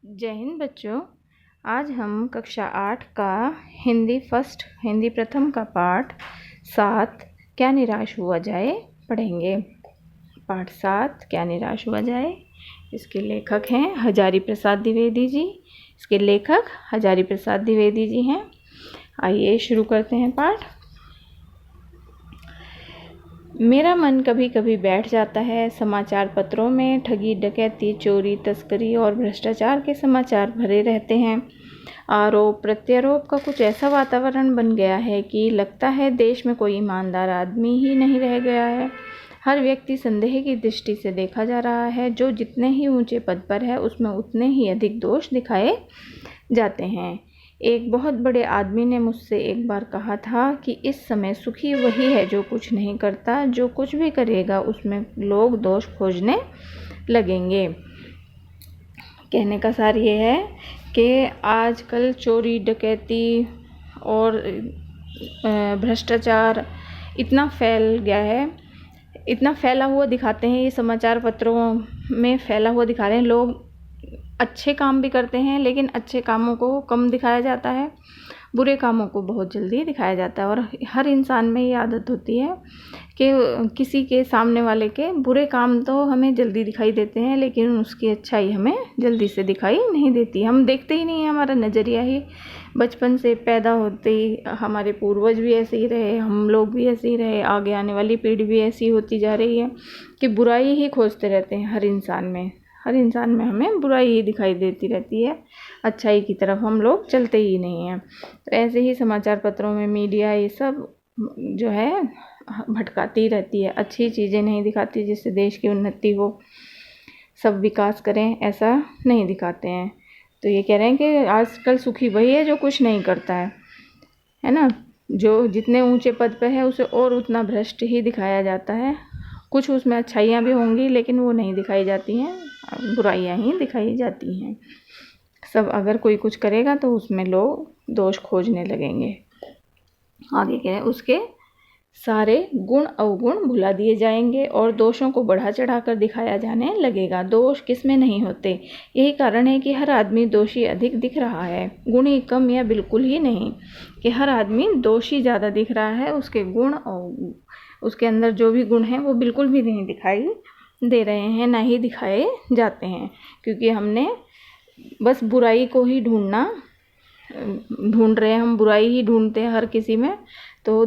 जय हिंद बच्चों। आज हम कक्षा 8 का हिंदी प्रथम का पाठ 7 क्या निराश हुआ जाए पढ़ेंगे। पाठ 7 क्या निराश हुआ जाए। इसके लेखक हैं हजारी प्रसाद द्विवेदी जी। इसके लेखक हजारी प्रसाद द्विवेदी जी हैं। आइए शुरू करते हैं पाठ। मेरा मन कभी कभी बैठ जाता है। समाचार पत्रों में ठगी, डकैती, चोरी, तस्करी और भ्रष्टाचार के समाचार भरे रहते हैं। आरोप प्रत्यारोप का कुछ ऐसा वातावरण बन गया है कि लगता है देश में कोई ईमानदार आदमी ही नहीं रह गया है। हर व्यक्ति संदेह की दृष्टि से देखा जा रहा है। जो जितने ही ऊंचे पद पर है उसमें उतने ही अधिक दोष दिखाए जाते हैं। एक बहुत बड़े आदमी ने मुझसे एक बार कहा था कि इस समय सुखी वही है जो कुछ नहीं करता। जो कुछ भी करेगा उसमें लोग दोष खोजने लगेंगे। कहने का सार ये है कि आजकल चोरी, डकैती और भ्रष्टाचार इतना फैल गया है, इतना फैला हुआ दिखाते हैं। ये समाचार पत्रों में फैला हुआ दिखा रहे हैं। लोग अच्छे काम भी करते हैं लेकिन अच्छे कामों को कम दिखाया जाता है, बुरे कामों को बहुत जल्दी दिखाया जाता है। और हर इंसान में ये आदत होती है कि किसी के सामने वाले के बुरे काम तो हमें जल्दी दिखाई देते हैं लेकिन उसकी अच्छाई हमें जल्दी से दिखाई नहीं देती। हम देखते ही नहीं हैं। हमारा नज़रिया ही बचपन से पैदा होते ही हमारे पूर्वज भी ऐसे ही रहे, हम लोग भी ऐसे ही रहे, आगे आने वाली पीढ़ी भी ऐसी होती जा रही है कि बुराई ही खोजते रहते हैं। हर इंसान में हमें बुराई ही दिखाई देती रहती है, अच्छाई की तरफ हम लोग चलते ही नहीं हैं। तो ऐसे ही समाचार पत्रों में मीडिया ये सब जो है भटकाती रहती है, अच्छी चीज़ें नहीं दिखाती जिससे देश की उन्नति हो, सब विकास करें, ऐसा नहीं दिखाते हैं। तो ये कह रहे हैं कि आजकल सुखी वही है जो कुछ नहीं करता है ना। जो जितने ऊंचे पद पर है उसे और उतना भ्रष्ट ही दिखाया जाता है। कुछ उसमें अच्छाइयाँ भी होंगी लेकिन वो नहीं दिखाई जाती हैं, बुराइयाँ ही दिखाई जाती हैं। सब अगर कोई कुछ करेगा तो उसमें लोग दोष खोजने लगेंगे। आगे क्या है, उसके सारे गुण अवगुण भुला दिए जाएंगे और दोषों को बढ़ा चढ़ा कर दिखाया जाने लगेगा। दोष किस में नहीं होते। यही कारण है कि हर आदमी दोषी अधिक दिख रहा है, गुणी कम या बिल्कुल ही नहीं। कि हर आदमी दोषी ज़्यादा दिख रहा है, उसके गुण और उसके अंदर जो भी गुण हैं वो बिल्कुल भी नहीं दिखाई दे रहे हैं, ना ही दिखाए जाते हैं। क्योंकि हमने बस बुराई को ही ढूंढ रहे हैं, हम बुराई ही ढूंढते हैं हर किसी में। तो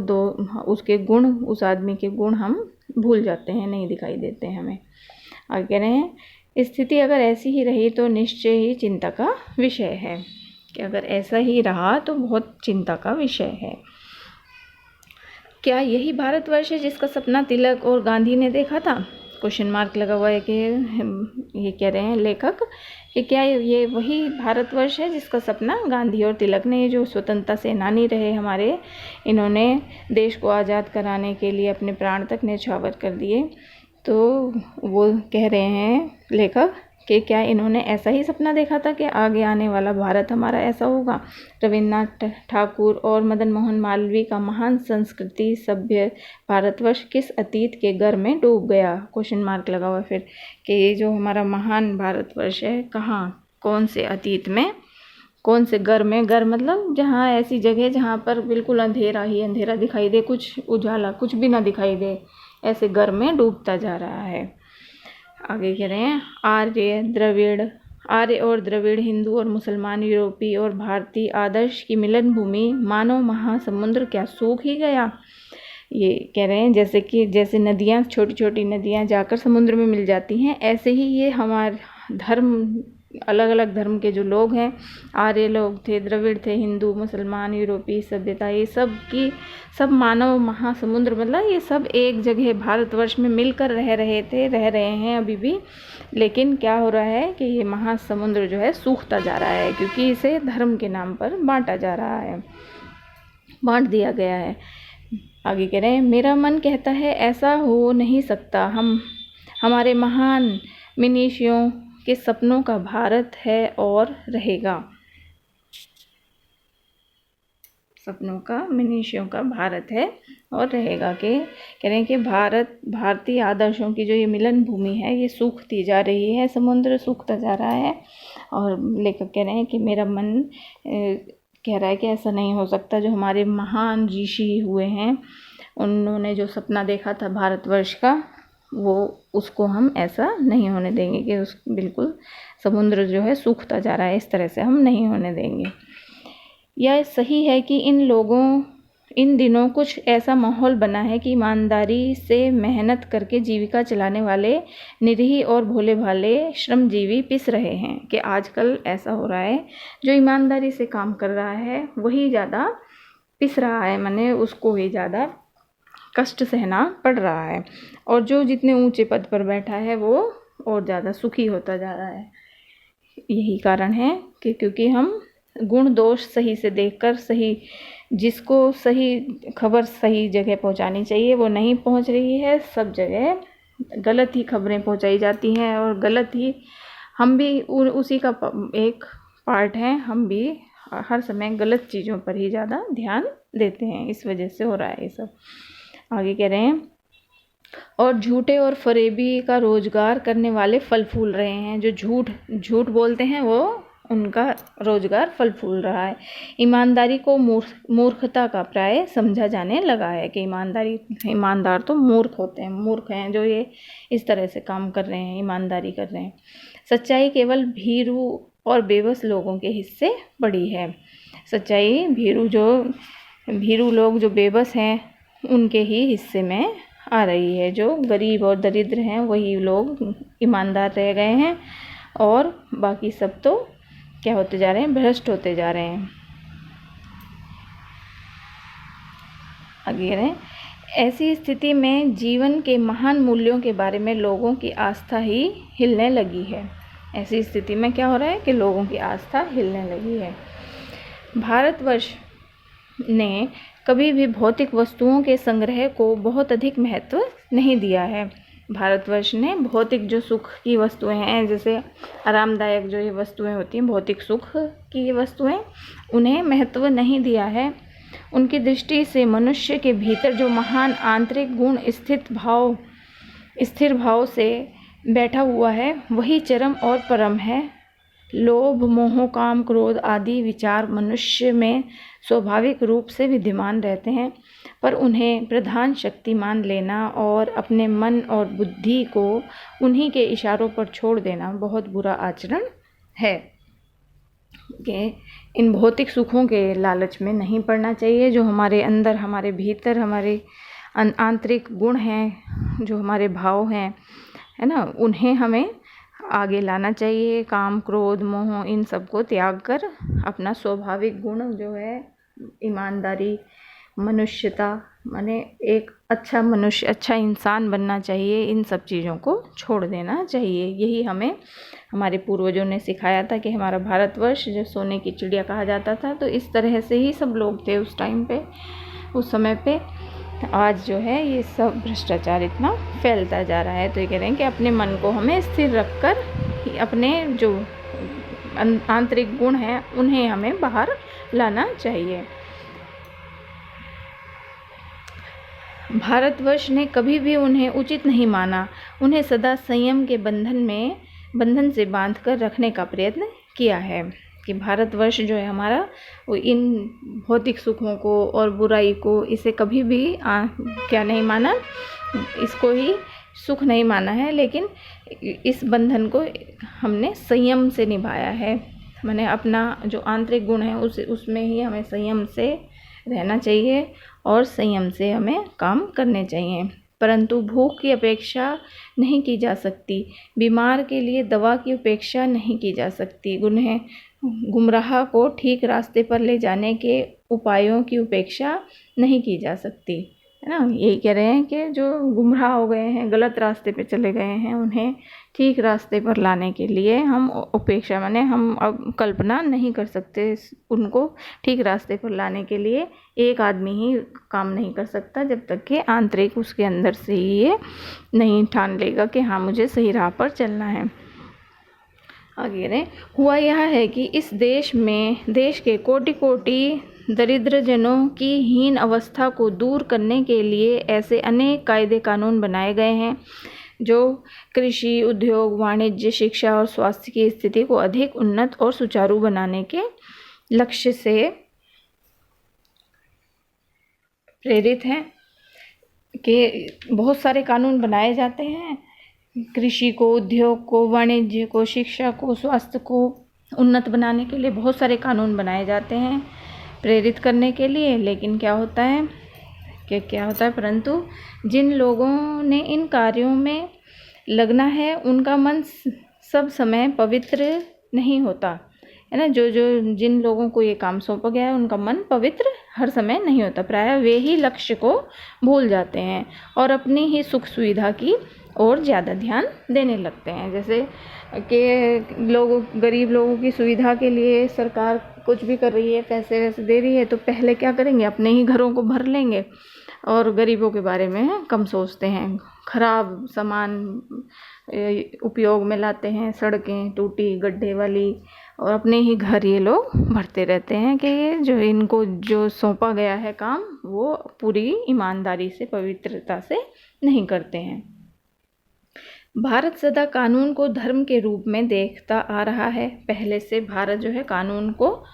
उसके गुण, उस आदमी के गुण हम भूल जाते हैं, नहीं दिखाई देते हैं हमें। आगे कह रहे हैं, स्थिति अगर ऐसी ही रही तो निश्चय ही चिंता का विषय है। कि अगर ऐसा ही रहा तो बहुत चिंता का विषय है। क्या यही भारतवर्ष है जिसका सपना तिलक और गांधी ने देखा था? क्वेश्चन मार्क लगा हुआ है कि ये कह रहे हैं लेखक कि क्या ये वही भारतवर्ष है जिसका सपना गांधी और तिलक ने, जो स्वतंत्रता सेनानी रहे हमारे, इन्होंने देश को आज़ाद कराने के लिए अपने प्राण तक न्यौछावर कर दिए। तो वो कह रहे हैं लेखक कि क्या इन्होंने ऐसा ही सपना देखा था कि आगे आने वाला भारत हमारा ऐसा होगा। रविन्द्रनाथ ठाकुर और मदन मोहन मालवीय का महान संस्कृति सभ्य भारतवर्ष किस अतीत के घर में डूब गया? क्वेश्चन मार्क लगा हुआ फिर कि ये जो हमारा महान भारतवर्ष है कहाँ, कौन से अतीत में, कौन से घर में। घर मतलब जहाँ, ऐसी जगह जहाँ पर बिल्कुल अंधेरा ही अंधेरा दिखाई दे, कुछ उजाला कुछ भी ना दिखाई दे, ऐसे घर में डूबता जा रहा है। आगे कह रहे हैं, आर्य और द्रविड़, हिंदू और मुसलमान, यूरोपीय और भारतीय आदर्श की मिलन भूमि मानव महासमुद्र क्या सूख ही गया? ये कह रहे हैं जैसे नदियाँ, छोटी छोटी नदियाँ जाकर समुद्र में मिल जाती हैं, ऐसे ही ये हमारे धर्म, अलग अलग धर्म के जो लोग हैं, आर्य लोग थे, द्रविड़ थे, हिंदू, मुसलमान, यूरोपीय सभ्यता, ये सब मानव महासमुद्र, मतलब ये सब एक जगह भारतवर्ष में मिलकर रह रहे हैं अभी भी। लेकिन क्या हो रहा है कि ये महासमुद्र जो है सूखता जा रहा है क्योंकि इसे धर्म के नाम पर बांटा जा रहा है, बांट दिया गया है। आगे कह रहे हैं, मेरा मन कहता है ऐसा हो नहीं सकता। हमारे महान मनीषियों के सपनों का भारत है और रहेगा। सपनों का, मनीषियों का भारत है और रहेगा। के कह रहे हैं कि भारतीय आदर्शों की जो ये मिलन भूमि है ये सूखती जा रही है, समुद्र सूखता जा रहा है। और लेखक कह रहे हैं कि मेरा मन कह रहा है कि ऐसा नहीं हो सकता। जो हमारे महान ऋषि हुए हैं उन्होंने जो सपना देखा था भारतवर्ष का, वो उसको हम ऐसा नहीं होने देंगे कि उस बिल्कुल समुद्र जो है सूखता जा रहा है, इस तरह से हम नहीं होने देंगे। यह सही है कि इन दिनों कुछ ऐसा माहौल बना है कि ईमानदारी से मेहनत करके जीविका चलाने वाले निरीह और भोले भाले श्रमजीवी पिस रहे हैं। कि आजकल ऐसा हो रहा है जो ईमानदारी से काम कर रहा है वही ज़्यादा पिस रहा है, माने उसको ही ज़्यादा कष्ट सहना पड़ रहा है, और जो जितने ऊंचे पद पर बैठा है वो और ज़्यादा सुखी होता जा रहा है। यही कारण है कि क्योंकि हम गुण दोष सही से देखकर जिसको सही खबर सही जगह पहुंचानी चाहिए वो नहीं पहुंच रही है, सब जगह गलत ही खबरें पहुंचाई जाती हैं और गलत ही हम भी उसी का एक पार्ट हैं। हम भी हर समय गलत चीज़ों पर ही ज़्यादा ध्यान देते हैं, इस वजह से हो रहा है ये सब। आगे कह रहे हैं और झूठे और फरेबी का रोजगार करने वाले फल फूल रहे हैं। जो झूठ बोलते हैं वो उनका रोजगार फल फूल रहा है। ईमानदारी को मूर्खता का प्राय समझा जाने लगा है कि ईमानदार तो मूर्ख होते हैं, मूर्ख हैं जो ये इस तरह से काम कर रहे हैं, ईमानदारी कर रहे हैं। सच्चाई केवल भीरू और बेबस लोगों के हिस्से पड़ी है। सच्चाई भीरू लोग जो बेबस हैं उनके ही हिस्से में आ रही है। जो गरीब और दरिद्र हैं वही लोग ईमानदार रह गए हैं और बाकी सब तो क्या होते जा रहे हैं, भ्रष्ट होते जा रहे हैं। आगे रहे, ऐसी स्थिति में जीवन के महान मूल्यों के बारे में लोगों की आस्था ही हिलने लगी है। ऐसी स्थिति में क्या हो रहा है कि लोगों की आस्था हिलने लगी है। भारतवर्ष ने कभी भी भौतिक वस्तुओं के संग्रह को बहुत अधिक महत्व नहीं दिया है। भारतवर्ष ने भौतिक जो सुख की वस्तुएं हैं, जैसे आरामदायक जो ये वस्तुएं होती हैं, भौतिक सुख की ये वस्तुएं, उन्हें महत्व नहीं दिया है। उनकी दृष्टि से मनुष्य के भीतर जो महान आंतरिक गुण स्थिर भाव से बैठा हुआ है वही चरम और परम है। लोभ, मोह, काम, क्रोध आदि विचार मनुष्य में स्वाभाविक रूप से विद्यमान रहते हैं, पर उन्हें प्रधान शक्ति मान लेना और अपने मन और बुद्धि को उन्हीं के इशारों पर छोड़ देना बहुत बुरा आचरण है। कि इन भौतिक सुखों के लालच में नहीं पड़ना चाहिए। जो हमारे अंदर, हमारे भीतर, हमारे आंतरिक गुण हैं, जो हमारे भाव हैं, है ना, उन्हें हमें आगे लाना चाहिए। काम, क्रोध, मोह, इन सब को त्याग कर अपना स्वाभाविक गुण जो है ईमानदारी, मनुष्यता, माने एक अच्छा मनुष्य, अच्छा इंसान बनना चाहिए, इन सब चीज़ों को छोड़ देना चाहिए। यही हमें हमारे पूर्वजों ने सिखाया था कि हमारा भारतवर्ष जो सोने की चिड़िया कहा जाता था, तो इस तरह से ही सब लोग थे उस टाइम पे, उस समय पे। आज जो है ये सब भ्रष्टाचार इतना फैलता जा रहा है। तो ये कह रहे हैं कि अपने मन को हमें स्थिर रखकर अपने जो आंतरिक गुण हैं उन्हें हमें बाहर लाना चाहिए। भारतवर्ष ने कभी भी उन्हें उचित नहीं माना, उन्हें सदा संयम के बंधन से बांधकर रखने का प्रयत्न किया है। कि भारतवर्ष जो है हमारा, वो इन भौतिक सुखों को और बुराई को, इसे कभी भी क्या नहीं माना, इसको ही सुख नहीं माना है, लेकिन इस बंधन को हमने संयम से निभाया है। माने अपना जो आंतरिक गुण है उसमें ही हमें संयम से रहना चाहिए और संयम से हमें काम करने चाहिए। परंतु भूख की अपेक्षा नहीं की जा सकती, बीमार के लिए दवा की अपेक्षा नहीं की जा सकती, गुमराह को ठीक रास्ते पर ले जाने के उपायों की उपेक्षा नहीं की जा सकती, है ना। यही कह रहे हैं कि जो गुमराह हो गए हैं, गलत रास्ते पे चले गए हैं, उन्हें ठीक रास्ते पर लाने के लिए हम उपेक्षा, माने हम अब कल्पना नहीं कर सकते। उनको ठीक रास्ते पर लाने के लिए एक आदमी ही काम नहीं कर सकता जब तक कि आंतरिक उसके अंदर से ही ये नहीं ठान लेगा कि हाँ मुझे सही राह पर चलना है। आगे हुआ यह है कि इस देश के कोटि दरिद्रजनों की हीन अवस्था को दूर करने के लिए ऐसे अनेक कायदे कानून बनाए गए हैं जो कृषि, उद्योग, वाणिज्य, शिक्षा और स्वास्थ्य की स्थिति को अधिक उन्नत और सुचारू बनाने के लक्ष्य से प्रेरित हैं। कि बहुत सारे कानून बनाए जाते हैं कृषि को, उद्योग को, वाणिज्य को, शिक्षा को, स्वास्थ्य को उन्नत बनाने के लिए बहुत सारे कानून बनाए जाते हैं प्रेरित करने के लिए। लेकिन क्या होता है परंतु जिन लोगों ने इन कार्यों में लगना है उनका मन सब समय पवित्र नहीं होता है ना। जिन लोगों को ये काम सौंपा गया है उनका मन पवित्र हर समय नहीं होता। प्रायः वे ही लक्ष्य को भूल जाते हैं और अपनी ही सुख सुविधा की और ज़्यादा ध्यान देने लगते हैं। जैसे कि गरीब लोगों की सुविधा के लिए सरकार कुछ भी कर रही है, पैसे वैसे दे रही है, तो पहले क्या करेंगे, अपने ही घरों को भर लेंगे और गरीबों के बारे में कम सोचते हैं। खराब सामान उपयोग में लाते हैं, सड़कें टूटी गड्ढे वाली, और अपने ही घर ये लोग भरते रहते हैं कि ये जो इनको जो सौंपा गया है काम वो पूरी ईमानदारी से, पवित्रता से नहीं करते हैं। भारत सदा कानून को धर्म के रूप में देखता आ रहा है। पहले से भारत जो है कानून को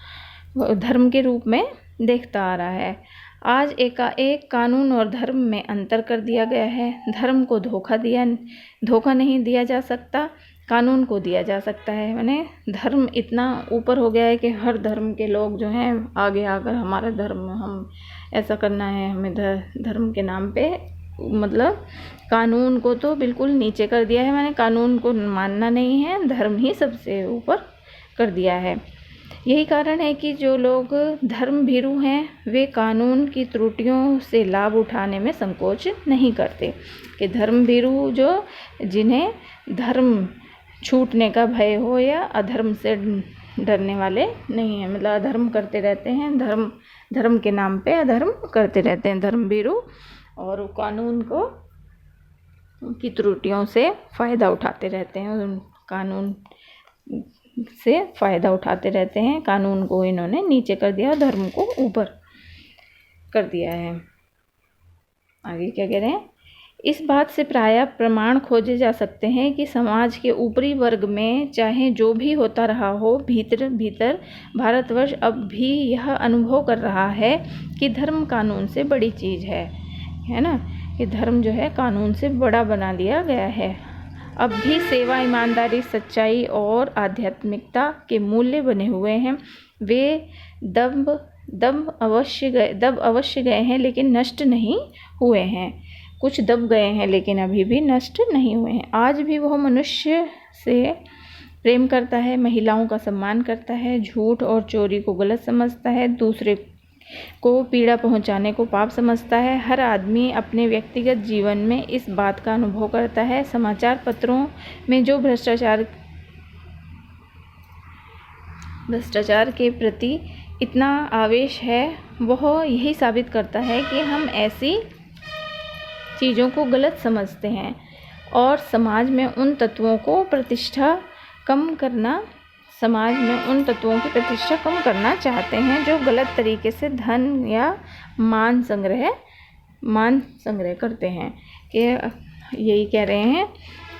धर्म के रूप में देखता आ रहा है। आज एकाएक कानून और धर्म में अंतर कर दिया गया है। धर्म को धोखा नहीं दिया जा सकता, कानून को दिया जा सकता है। माने धर्म इतना ऊपर हो गया है कि हर धर्म के लोग जो हैं आगे आकर हमारा धर्म, हम ऐसा करना है, हमें धर्म के नाम पे मतलब कानून को तो बिल्कुल नीचे कर दिया है। मैंने कानून को मानना नहीं है, धर्म ही सबसे ऊपर कर दिया है। यही कारण है कि जो लोग धर्म भीरू हैं वे कानून की त्रुटियों से लाभ उठाने में संकोच नहीं करते। कि धर्म भीरू जो जिन्हें धर्म छूटने का भय हो या अधर्म से डरने वाले नहीं हैं, मतलब अधर्म करते रहते हैं, धर्म के नाम पे अधर्म करते रहते हैं धर्म भीरू, और कानून को की त्रुटियों से फ़ायदा उठाते रहते हैं, कानून से फ़ायदा उठाते रहते हैं। कानून को इन्होंने नीचे कर दिया, धर्म को ऊपर कर दिया है। आगे क्या कह रहे हैं, इस बात से प्रायः प्रमाण खोजे जा सकते हैं कि समाज के ऊपरी वर्ग में चाहे जो भी होता रहा हो, भीतर भारतवर्ष अब भी यह अनुभव कर रहा है कि धर्म कानून से बड़ी चीज़ है ना, कि धर्म जो है कानून से बड़ा बना दिया गया है। अब भी सेवा, ईमानदारी, सच्चाई और आध्यात्मिकता के मूल्य बने हुए हैं। वे दब अवश्य गए हैं लेकिन नष्ट नहीं हुए हैं। कुछ दब गए हैं लेकिन अभी भी नष्ट नहीं हुए हैं। आज भी वह मनुष्य से प्रेम करता है, महिलाओं का सम्मान करता है, झूठ और चोरी को गलत समझता है, दूसरे को पीड़ा पहुंचाने को पाप समझता है। हर आदमी अपने व्यक्तिगत जीवन में इस बात का अनुभव करता है। समाचार पत्रों में जो भ्रष्टाचार के प्रति इतना आवेश है वह यही साबित करता है कि हम ऐसी चीज़ों को गलत समझते हैं और समाज में उन तत्वों की प्रतिष्ठा कम करना चाहते हैं जो गलत तरीके से धन या मान संग्रह करते हैं। कि यही कह रहे हैं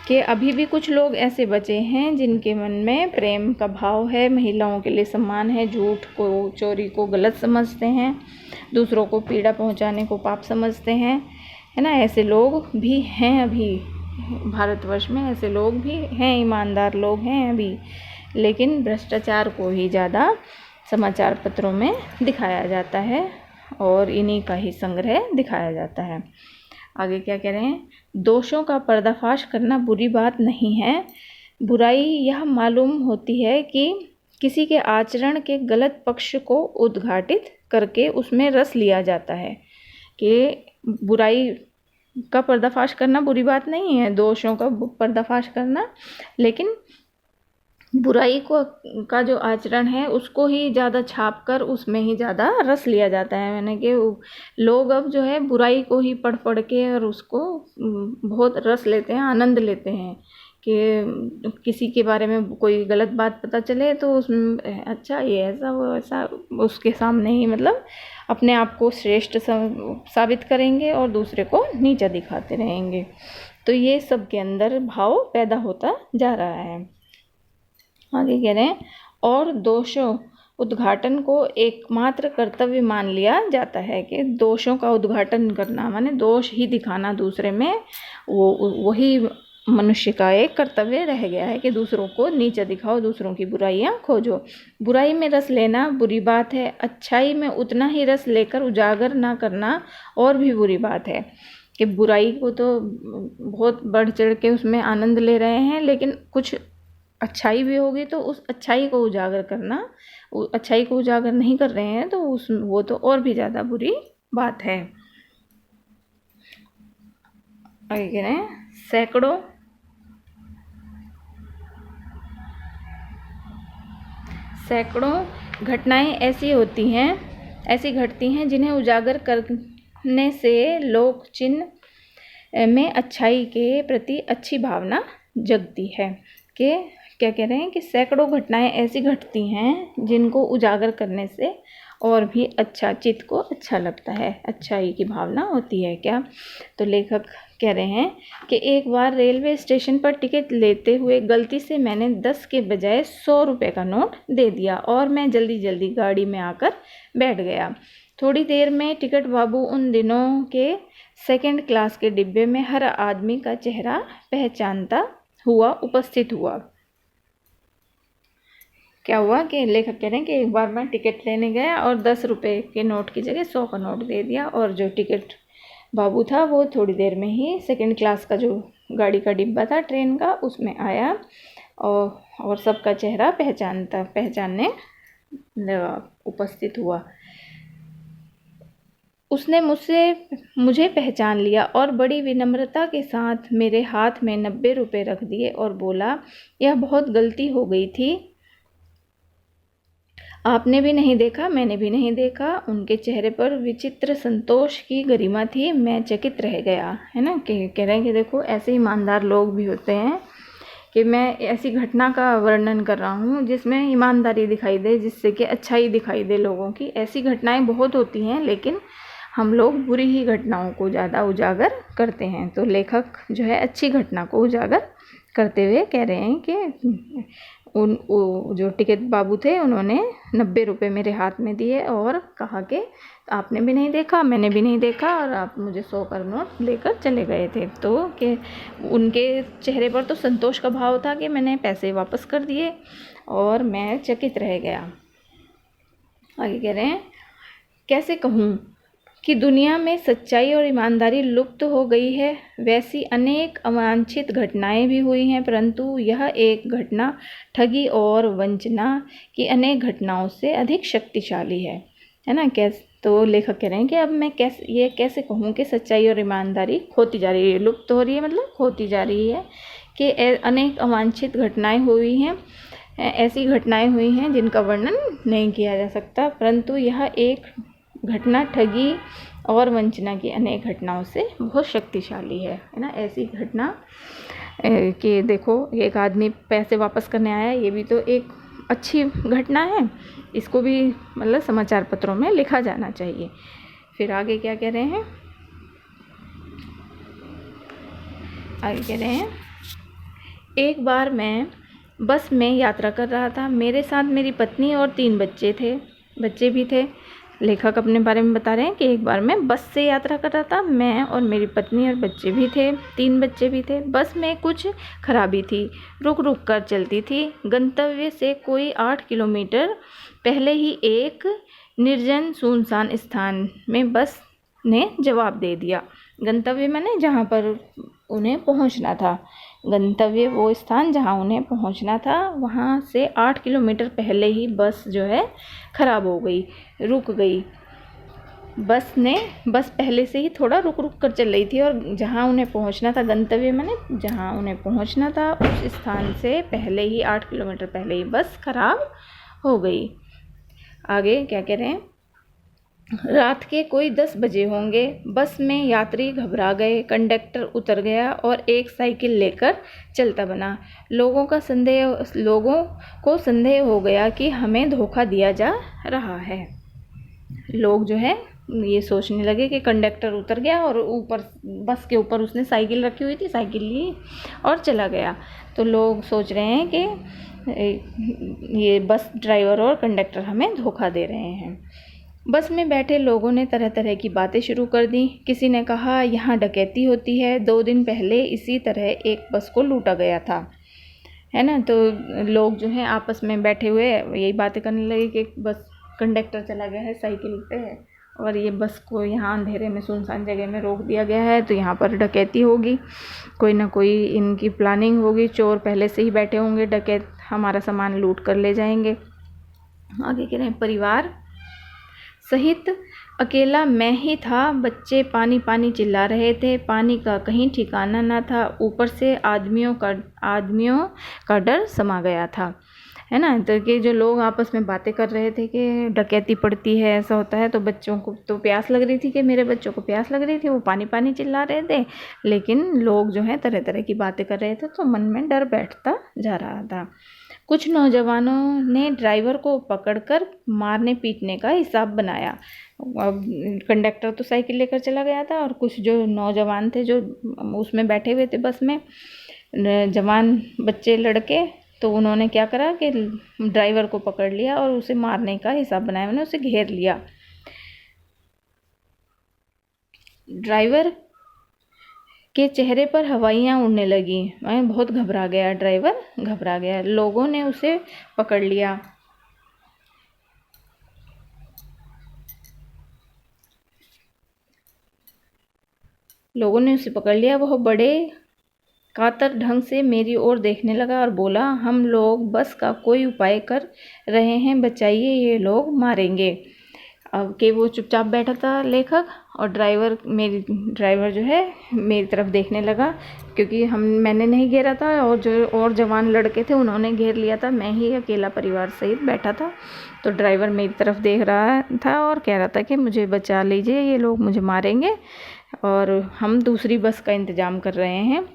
कि अभी भी कुछ लोग ऐसे बचे हैं जिनके मन में प्रेम का भाव है, महिलाओं के लिए सम्मान है, झूठ को, चोरी को गलत समझते हैं, दूसरों को पीड़ा पहुंचाने को पाप समझते हैं, है ना। ऐसे लोग भी हैं अभी भारतवर्ष में, ऐसे लोग भी हैं, ईमानदार लोग हैं अभी, लेकिन भ्रष्टाचार को ही ज़्यादा समाचार पत्रों में दिखाया जाता है और इन्हीं का ही संग्रह दिखाया जाता है। आगे क्या कह रहे हैं, दोषों का पर्दाफाश करना बुरी बात नहीं है। बुराई यह मालूम होती है कि किसी के आचरण के गलत पक्ष को उद्घाटित करके उसमें रस लिया जाता है। कि बुराई का पर्दाफाश करना बुरी बात नहीं है, दोषों का पर्दाफाश करना, लेकिन बुराई का जो आचरण है उसको ही ज़्यादा छाप कर उसमें ही ज़्यादा रस लिया जाता है। मैंने कि लोग अब जो है बुराई को ही पढ़ के और उसको बहुत रस लेते हैं, आनंद लेते हैं कि किसी के बारे में कोई गलत बात पता चले तो उसमें अच्छा ये ऐसा वो ऐसा उसके सामने ही मतलब अपने आप को श्रेष्ठ साबित करेंगे और दूसरे को नीचा दिखाते रहेंगे। तो ये सब के अंदर भाव पैदा होता जा रहा है। आगे कह रहे हैं, और दोषों उद्घाटन को एकमात्र कर्तव्य मान लिया जाता है कि दोषों का उद्घाटन करना माने दोष ही दिखाना दूसरे में, वही मनुष्य का एक कर्तव्य रह गया है कि दूसरों को नीचा दिखाओ, दूसरों की बुराइयां खोजो। बुराई में रस लेना बुरी बात है, अच्छाई में उतना ही रस लेकर उजागर ना करना और भी बुरी बात है। कि बुराई को तो बहुत बढ़ चढ़ के उसमें आनंद ले रहे हैं, लेकिन कुछ अच्छाई भी होगी तो उस अच्छाई को उजागर करना, अच्छाई को उजागर नहीं कर रहे हैं तो वो तो और भी ज़्यादा बुरी बात है। आगे कह रहे हैं, सैकड़ों घटनाएं ऐसी घटती हैं जिन्हें उजागर करने से लोक चिन्ह में अच्छाई के प्रति अच्छी भावना जगती है। कि क्या कह रहे हैं कि सैकड़ों घटनाएं ऐसी घटती हैं जिनको उजागर करने से और भी अच्छा, चित्त को अच्छा लगता है, अच्छाई की भावना होती है। क्या, तो लेखक कह रहे हैं कि एक बार रेलवे स्टेशन पर टिकट लेते हुए गलती से मैंने 10 के बजाय 100 रुपये का नोट दे दिया और मैं जल्दी जल्दी गाड़ी में आकर बैठ गया। थोड़ी देर में टिकट बाबू उन दिनों के सेकंड क्लास के डिब्बे में हर आदमी का चेहरा पहचानता हुआ उपस्थित हुआ। क्या हुआ कि लेखक कह रहे हैं कि एक बार मैं टिकट लेने गया और 10 रुपये के नोट की जगह 100 का नोट दे दिया, और जो टिकट बाबू था वो थोड़ी देर में ही सेकंड क्लास का जो गाड़ी का डिब्बा था ट्रेन का उसमें आया और सबका चेहरा पहचानने उपस्थित हुआ। उसने मुझे पहचान लिया और बड़ी विनम्रता के साथ मेरे हाथ में 90 रुपये रख दिए और बोला, यह बहुत गलती हो गई थी, आपने भी नहीं देखा, मैंने भी नहीं देखा। उनके चेहरे पर विचित्र संतोष की गरिमा थी, मैं चकित रह गया। है ना, कह रहे हैं कि देखो ऐसे ईमानदार लोग भी होते हैं कि मैं ऐसी घटना का वर्णन कर रहा हूँ जिसमें ईमानदारी दिखाई दे, जिससे कि अच्छाई दिखाई दे लोगों की। ऐसी घटनाएं बहुत होती हैं, लेकिन हम लोग बुरी ही घटनाओं को ज़्यादा उजागर करते हैं। तो लेखक जो है अच्छी घटना को उजागर करते हुए कह रहे हैं कि जो टिकट बाबू थे उन्होंने 90 रुपये मेरे हाथ में दिए और कहा कि आपने भी नहीं देखा, मैंने भी नहीं देखा, और आप मुझे 100 का नोट लेकर चले गए थे। तो कि उनके चेहरे पर तो संतोष का भाव था कि मैंने पैसे वापस कर दिए और मैं चकित रह गया। आगे कह रहे हैं, कैसे कहूँ कि दुनिया में सच्चाई और ईमानदारी लुप्त हो गई है। वैसी अनेक अवांछित घटनाएं भी हुई हैं, परंतु यह एक घटना ठगी और वंचना की अनेक घटनाओं से अधिक शक्तिशाली है ना। तो लेखक कह रहे हैं कि अब मैं कैसे कहूँ कि सच्चाई और ईमानदारी खोती जा रही है, लुप्त हो रही है, मतलब खोती जा रही है। कि अनेक अवांछित घटनाएं हुई हैं, ऐसी घटनाएं हुई हैं जिनका वर्णन नहीं किया जा सकता, परंतु यह एक घटना ठगी और वंचना की अनेक घटनाओं से बहुत शक्तिशाली है ना। ऐसी घटना कि देखो एक आदमी पैसे वापस करने आया, ये भी तो एक अच्छी घटना है, इसको भी मतलब समाचार पत्रों में लिखा जाना चाहिए। फिर आगे क्या कह रहे हैं, आगे कह रहे हैं, एक बार मैं बस में यात्रा कर रहा था, मेरे साथ मेरी पत्नी और 3 बच्चे भी थे। लेखक अपने बारे में बता रहे हैं कि एक बार मैं बस से यात्रा कर रहा था, मैं और मेरी पत्नी और बच्चे भी थे, 3 बच्चे भी थे। बस में कुछ खराबी थी, रुक रुक कर चलती थी। गंतव्य से कोई 8 किलोमीटर पहले ही एक निर्जन सुनसान स्थान में बस ने जवाब दे दिया। गंतव्य माने जहाँ पर उन्हें पहुँचना था, गंतव्य वो स्थान जहाँ उन्हें पहुँचना था, वहाँ से 8 किलोमीटर पहले ही बस जो है ख़राब हो गई, रुक गई। बस पहले से ही थोड़ा रुक रुक कर चल रही थी और जहाँ उन्हें पहुँचना था, गंतव्य माने जहाँ उन्हें पहुँचना था, उस स्थान से पहले ही 8 किलोमीटर पहले ही बस ख़राब हो गई। आगे क्या कह रहे हैं, रात के कोई 10 बजे होंगे। बस में यात्री घबरा गए, कंडक्टर उतर गया और एक साइकिल लेकर चलता बना। लोगों को संदेह हो गया कि हमें धोखा दिया जा रहा है। लोग जो है ये सोचने लगे कि कंडक्टर उतर गया और ऊपर बस के ऊपर उसने साइकिल रखी हुई थी, साइकिल ली और चला गया। तो लोग सोच रहे हैं कि ये बस ड्राइवर और कंडक्टर हमें धोखा दे रहे हैं। बस में बैठे लोगों ने तरह तरह की बातें शुरू कर दी। किसी ने कहा यहाँ डकैती होती है, 2 दिन पहले इसी तरह एक बस को लूटा गया था, है ना। तो लोग जो हैं आपस में बैठे हुए यही बातें करने लगे कि बस कंडक्टर चला गया है साइकिल पे और ये बस को यहाँ अंधेरे में सुनसान जगह में रोक दिया गया है, तो यहाँ पर डकैती होगी, कोई ना कोई इनकी प्लानिंग होगी, चोर पहले से ही बैठे होंगे, डकैत हमारा सामान लूट कर ले जाएंगे। आगे कह रहे हैं, परिवार सहित अकेला मैं ही था। बच्चे पानी पानी चिल्ला रहे थे, पानी का कहीं ठिकाना ना था। ऊपर से आदमियों का डर समा गया था, है ना। तो कि जो लोग आपस में बातें कर रहे थे कि डकैती पड़ती है, ऐसा होता है, तो बच्चों को तो प्यास लग रही थी, कि मेरे बच्चों को प्यास लग रही थी, वो पानी पानी चिल्ला रहे थे, लेकिन लोग जो हैं तरह तरह की बातें कर रहे थे, तो मन में डर बैठता जा रहा था। कुछ नौजवानों ने ड्राइवर को पकड़कर मारने पीटने का हिसाब बनाया। अब कंडक्टर तो साइकिल लेकर चला गया था और कुछ जो नौजवान थे जो उसमें बैठे हुए थे बस में, जवान बच्चे लड़के, तो उन्होंने क्या करा कि ड्राइवर को पकड़ लिया और उसे मारने का हिसाब बनाया, उन्होंने उसे घेर लिया। ड्राइवर के चेहरे पर हवाइयाँ उड़ने लगी, वह बहुत घबरा गया, ड्राइवर घबरा गया। लोगों ने उसे पकड़ लिया। वह बड़े कातर ढंग से मेरी ओर देखने लगा और बोला, हम लोग बस का कोई उपाय कर रहे हैं, बचाइए, ये लोग मारेंगे। अब कि वो चुपचाप बैठा था लेखक, और ड्राइवर जो है मेरी तरफ देखने लगा, क्योंकि मैंने नहीं घेरा था और जो और जवान लड़के थे उन्होंने घेर लिया था, मैं ही अकेला परिवार सहित बैठा था। तो ड्राइवर मेरी तरफ देख रहा था और कह रहा था कि मुझे बचा लीजिए, ये लोग मुझे मारेंगे और हम दूसरी बस का इंतज़ाम कर रहे हैं,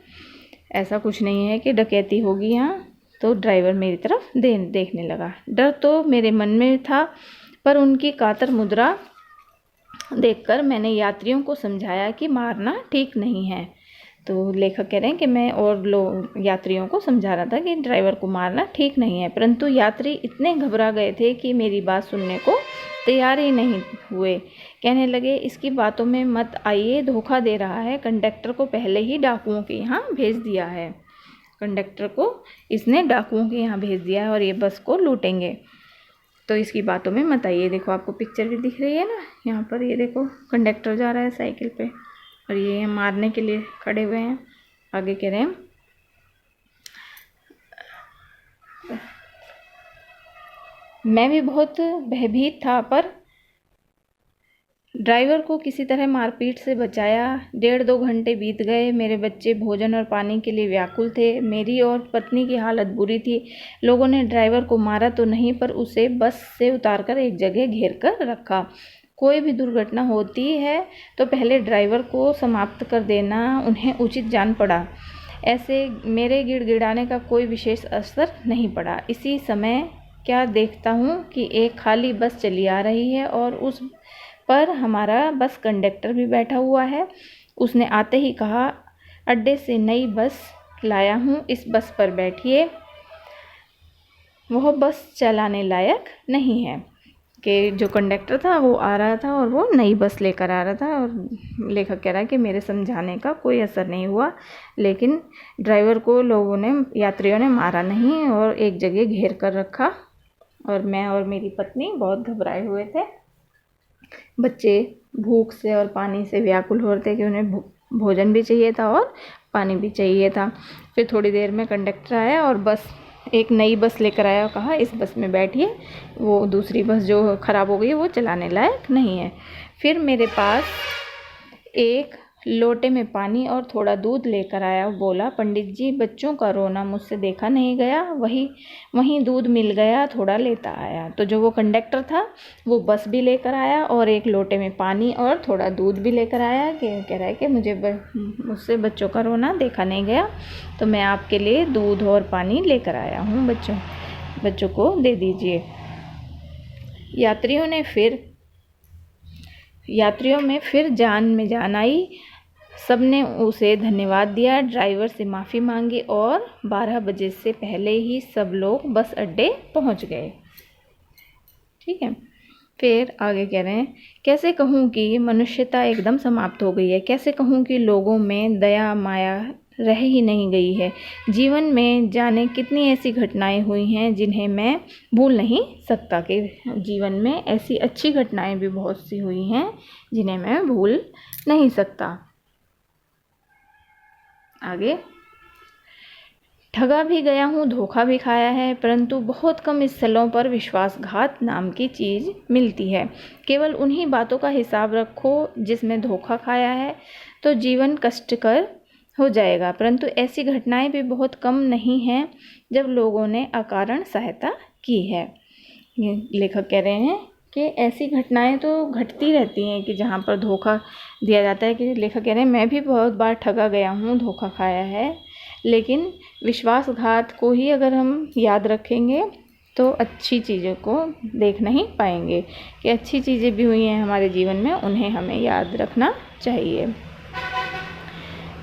ऐसा कुछ नहीं है कि डकैती होगी यहाँ। तो ड्राइवर मेरी तरफ देखने लगा। डर तो मेरे मन में था, पर उनकी कातर मुद्रा देखकर मैंने यात्रियों को समझाया कि मारना ठीक नहीं है। तो लेखक कह रहे हैं कि मैं और यात्रियों को समझा रहा था कि ड्राइवर को मारना ठीक नहीं है, परंतु यात्री इतने घबरा गए थे कि मेरी बात सुनने को तैयार ही नहीं हुए। कहने लगे, इसकी बातों में मत आइए, धोखा दे रहा है, कंडक्टर को पहले ही डाकुओं के यहाँ भेज दिया है, कंडक्टर को इसने डाकुओं के यहाँ भेज दिया है और ये बस को लूटेंगे, तो इसकी बातों में मत आइए। देखो आपको पिक्चर भी दिख रही है ना यहाँ पर, ये देखो कंडक्टर जा रहा है साइकिल पे और ये मारने के लिए खड़े हुए हैं। आगे कह रहे हैं, मैं भी बहुत भयभीत था, पर ड्राइवर को किसी तरह मारपीट से बचाया। 1.5-2 घंटे बीत गए। मेरे बच्चे भोजन और पानी के लिए व्याकुल थे। मेरी और पत्नी की हालत बुरी थी। लोगों ने ड्राइवर को मारा तो नहीं, पर उसे बस से उतारकर एक जगह घेर कर रखा। कोई भी दुर्घटना होती है तो पहले ड्राइवर को समाप्त कर देना उन्हें उचित जान पड़ा। ऐसे मेरे गिड़गिड़ाने का कोई विशेष असर नहीं पड़ा। इसी समय क्या देखता हूँ कि एक खाली बस चली आ रही है और उस पर हमारा बस कंडक्टर भी बैठा हुआ है। उसने आते ही कहा, अड्डे से नई बस लाया हूँ, इस बस पर बैठिए। वह बस चलाने लायक नहीं है। कि जो कंडक्टर था वो आ रहा था और वो नई बस लेकर आ रहा था, और लेखक कह रहा है कि मेरे समझाने का कोई असर नहीं हुआ, लेकिन ड्राइवर को यात्रियों ने मारा नहीं और एक जगह घेर कर रखा, और मैं और मेरी पत्नी बहुत घबराए हुए थे। बच्चे भूख से और पानी से व्याकुल हो रहे थे कि उन्हें भोजन भी चाहिए था और पानी भी चाहिए था। फिर थोड़ी देर में कंडक्टर आया और एक नई बस लेकर आया और कहा, इस बस में बैठिए, वो दूसरी बस जो ख़राब हो गई है वो चलाने लायक नहीं है। फिर मेरे पास एक लोटे में पानी और थोड़ा दूध लेकर आया। बोला, पंडित जी, बच्चों का रोना मुझसे देखा नहीं गया, वहीं दूध मिल गया, थोड़ा लेता आया। तो जो वो कंडक्टर था वो बस भी लेकर आया और एक लोटे में पानी और थोड़ा दूध भी लेकर आया कि कह रहा है कि मुझसे बच्चों का रोना देखा नहीं गया, तो मैं आपके लिए दूध और पानी लेकर आया हूँ, बच्चों को दे दीजिए। यात्रियों में फिर जान में जान आई। सबने उसे धन्यवाद दिया, ड्राइवर से माफ़ी मांगी और 12 बजे से पहले ही सब लोग बस अड्डे पहुंच गए। ठीक है, फिर आगे कह रहे हैं, कैसे कहूँ कि मनुष्यता एकदम समाप्त हो गई है, कैसे कहूँ कि लोगों में दया माया रह ही नहीं गई है। जीवन में जाने कितनी ऐसी घटनाएं हुई हैं जिन्हें मैं भूल नहीं सकता, कि जीवन में ऐसी अच्छी घटनाएं भी बहुत सी हुई हैं जिन्हें मैं भूल नहीं सकता। आगे, ठगा भी गया हूँ, धोखा भी खाया है, परंतु बहुत कम स्थलों पर विश्वासघात नाम की चीज़ मिलती है। केवल उन्हीं बातों का हिसाब रखो जिसमें धोखा खाया है, तो जीवन कष्टकर हो जाएगा। परंतु ऐसी घटनाएं भी बहुत कम नहीं हैं जब लोगों ने अकारण सहायता की है। ये लेखक कह रहे हैं कि ऐसी घटनाएं तो घटती रहती हैं कि जहाँ पर धोखा दिया जाता है। कि लेखक कह रहे हैं, मैं भी बहुत बार ठगा गया हूँ, धोखा खाया है, लेकिन विश्वासघात को ही अगर हम याद रखेंगे तो अच्छी चीज़ों को देख नहीं पाएंगे, कि अच्छी चीज़ें भी हुई हैं हमारे जीवन में, उन्हें हमें याद रखना चाहिए।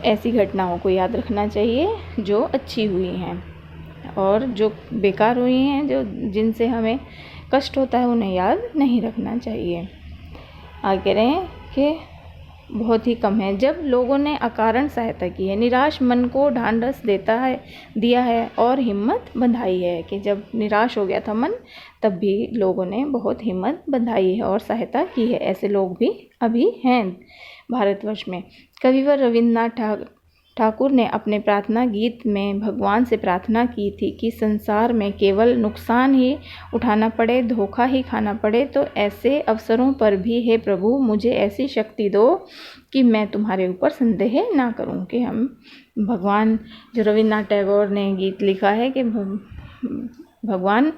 ऐसी घटनाओं को याद रखना चाहिए जो अच्छी हुई हैं, और जो बेकार हुई हैं, जो जिनसे हमें कष्ट होता है, उन्हें याद नहीं रखना चाहिए। आगे कह रहे हैं कि बहुत ही कम है जब लोगों ने अकारण सहायता की है, निराश मन को ढांढस दिया है और हिम्मत बंधाई है। कि जब निराश हो गया था मन, तब भी लोगों ने बहुत हिम्मत बंधाई है और सहायता की है। ऐसे लोग भी अभी हैं भारतवर्ष में। कविवर रविन्द्रनाथ ठाकुर ने अपने प्रार्थना गीत में भगवान से प्रार्थना की थी कि संसार में केवल नुकसान ही उठाना पड़े, धोखा ही खाना पड़े, तो ऐसे अवसरों पर भी हे प्रभु मुझे ऐसी शक्ति दो कि मैं तुम्हारे ऊपर संदेह ना करूं। कि हम भगवान, जो रविन्द्रनाथ टैगोर ने गीत लिखा है कि भगवान,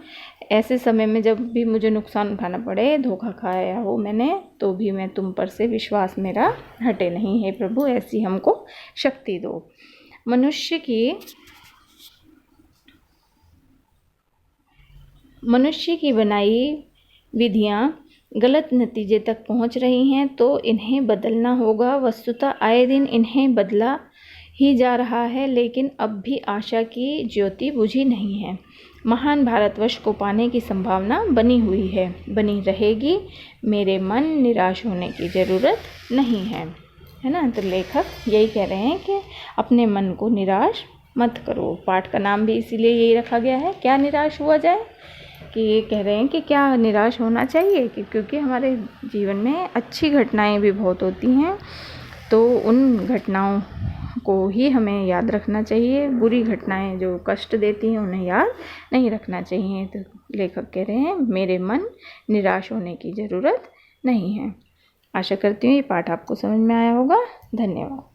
ऐसे समय में जब भी मुझे नुकसान उठाना पड़े, धोखा खाया हो मैंने, तो भी मैं तुम पर से विश्वास मेरा हटे नहीं। हे प्रभु, ऐसी हमको शक्ति दो। मनुष्य की बनाई विधियां गलत नतीजे तक पहुंच रही हैं, तो इन्हें बदलना होगा। वस्तुतः आए दिन इन्हें बदला ही जा रहा है, लेकिन अब भी आशा की ज्योति बुझी नहीं है। महान भारतवर्ष को पाने की संभावना बनी हुई है, बनी रहेगी। मेरे मन, निराश होने की ज़रूरत नहीं है ना। तो लेखक यही कह रहे हैं कि अपने मन को निराश मत करो। पाठ का नाम भी इसीलिए यही रखा गया है, क्या निराश हुआ जाए। कि ये कह रहे हैं कि क्या निराश होना चाहिए, क्योंकि हमारे जीवन में अच्छी घटनाएं भी बहुत होती हैं, तो उन घटनाओं को ही हमें याद रखना चाहिए। बुरी घटनाएं जो कष्ट देती हैं उन्हें याद नहीं रखना चाहिए। तो लेखक कह रहे हैं, मेरे मन, निराश होने की ज़रूरत नहीं है। आशा करती हूँ ये पाठ आपको समझ में आया होगा। धन्यवाद।